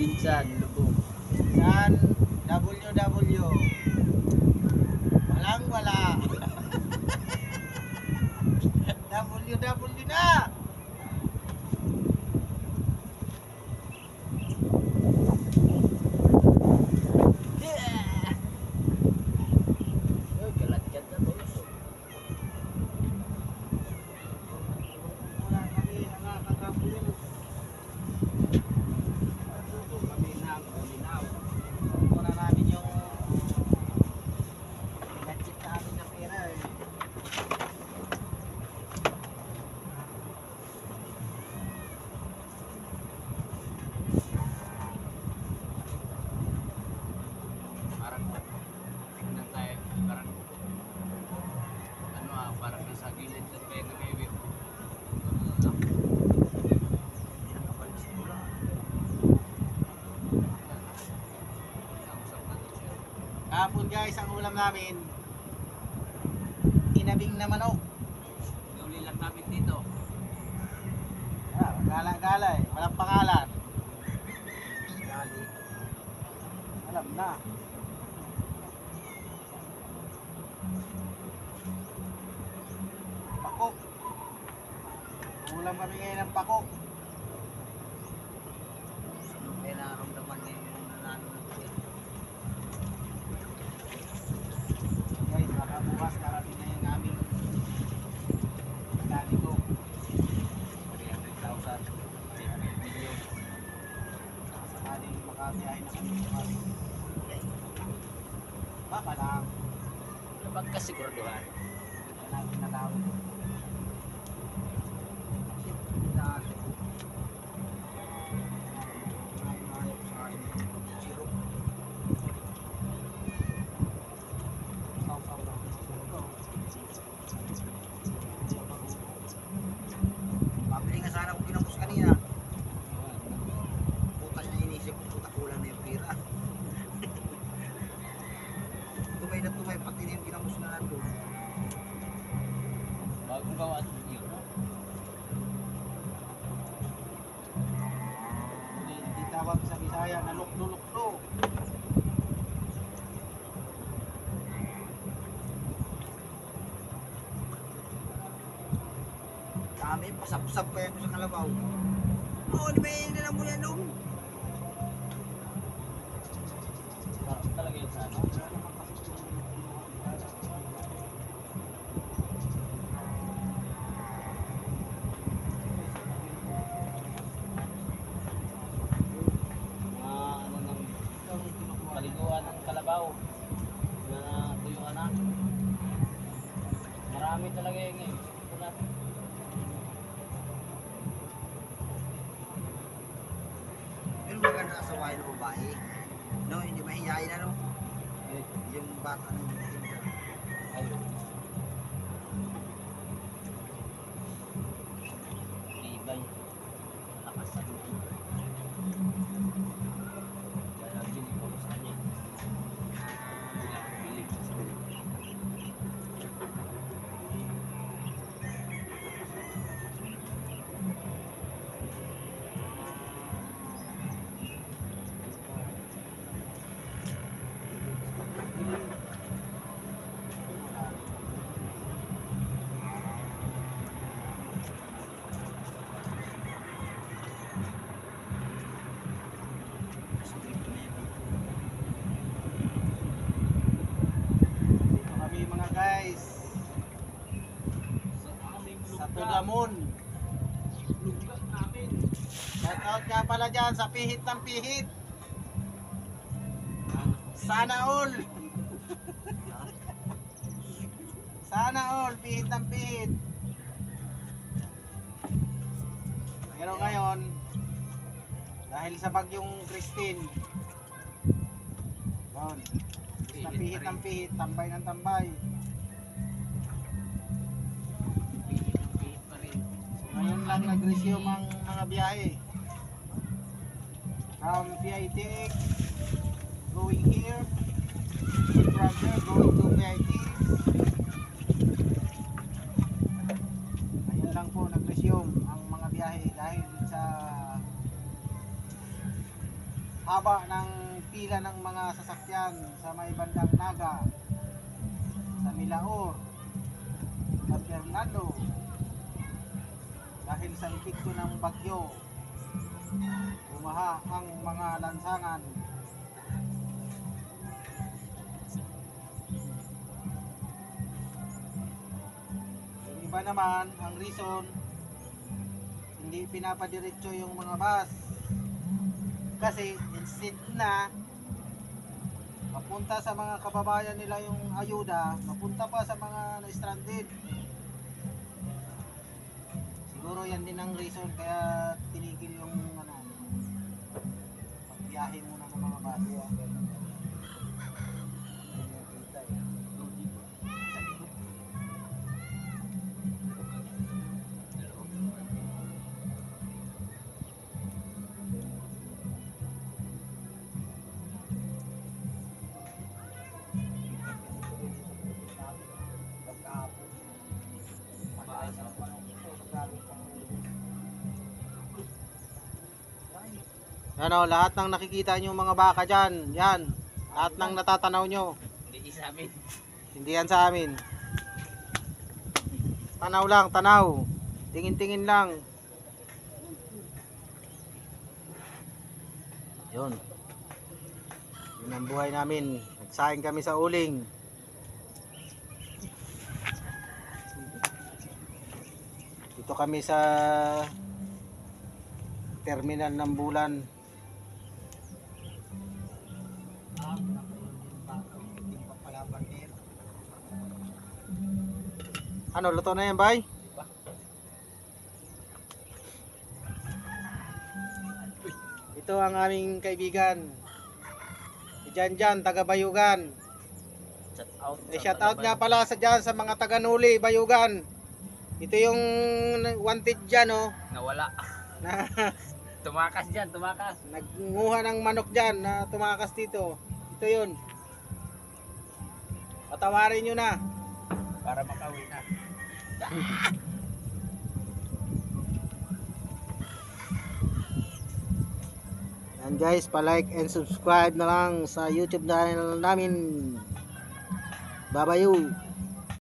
Binsan, Lubog. Yan, WW. Walang wala. WW na. Yeah! Oh, galat-gat na to. Wala kami nakakabulong. Kami na bulinaw. Wala namin yung gadget namin na pera eh. Parang tingnan tayo, parang nasa gilid lang tayo ng highway. Kahapon guys, ang ulam namin inabing na manok. Nauli lang namin dito. Gala-gala eh, walang pangalan. Alam na. Pako. Ulam kami ngayon ng pako. May nararamdaman niya yung nanalo ng tiyan. Guys, baka bukas karating na yung aming mekaniko. 300,000. 300 million. Sakaling makabiyahin na kami bukas. Baka lang. Kapag kasiguraduhan. Kaya natin natawag. Pabili nga sana kung kinamos kanina. Puta niya inisip ko, puta kulang na yung pira. Tumay na tumay, pati na yung kinamos na nandun. Bagong gawa at yun. Hindi tawag sa Bisaya na luklo-luklo. Kami, pasap-sap pa yan sa kalabaw. Oo, di ba yung nalang mo yan nung? Parang talaga yun sa ano. Mga ano ng paliguan ng kalabaw na tuyuan na. Marami talaga yung ngayon. Ito natin. Pero maganda asawahin ng babae. No, hindi mahihayin na no? Yung bata ng tinda. Ayun. Ibay. Lakas sa loob. Kaya bili ko sa kanya. Hindi lang bili sa sarili. Dito kami mga guys. Sa Tudamon. Lugat namin. Shout out nga pala dyan sa pihit ng pihit. Sana all. Sana all, pihit ng pihit. Pero ngayon, dahil sa bagyong Christine, yun, na pihit ng pihit, tambay ng tambay. Pihit pa rin. So, ngayon lang nag-resume ang mga biyahe. From PITX, going here, from there, going to PITX. Ngayon lang po nag-resume ang mga biyahe dahil sa pila ng mga sasakyan sa may bandang Naga, sa Milaor, San Fernando dahil sa epekto ng bagyo. Bumaha ang mga lansangan. Yung iba naman, ang reason, hindi pinapadiretso yung mga bus. Kasi instead na mapunta sa mga kababayan nila yung ayuda, mapunta pa sa mga na-stranded. Siguro yan din ang reason kaya tinigil yung pagbiyahe muna ng mga bus. Ano, lahat ng nakikita nyo mga baka dyan, yan, lahat ng natatanaw nyo, Hindi sa amin. hindi yan sa amin. Tanaw lang, tanaw. Tingin-tingin lang. Yun. Yun ang buhay namin. Nagsaing kami sa uling. Dito kami sa terminal ng Bulan. Ano, luto na yan, bay? Ito ang aming kaibigan. Si Janjan, taga Bayugan. Shout out. Shout out nga pala sa dyan sa mga taga Nuli, Bayugan. Ito yung wanted dyan, oh. Nawala. Na Tumakas dyan, tumakas. nagnguha ng manok dyan na tumakas dito. Ito yun. Patawarin nyo na. Para makauwi na. And guys, pa-like and subscribe na lang sa YouTube namin. Babayu.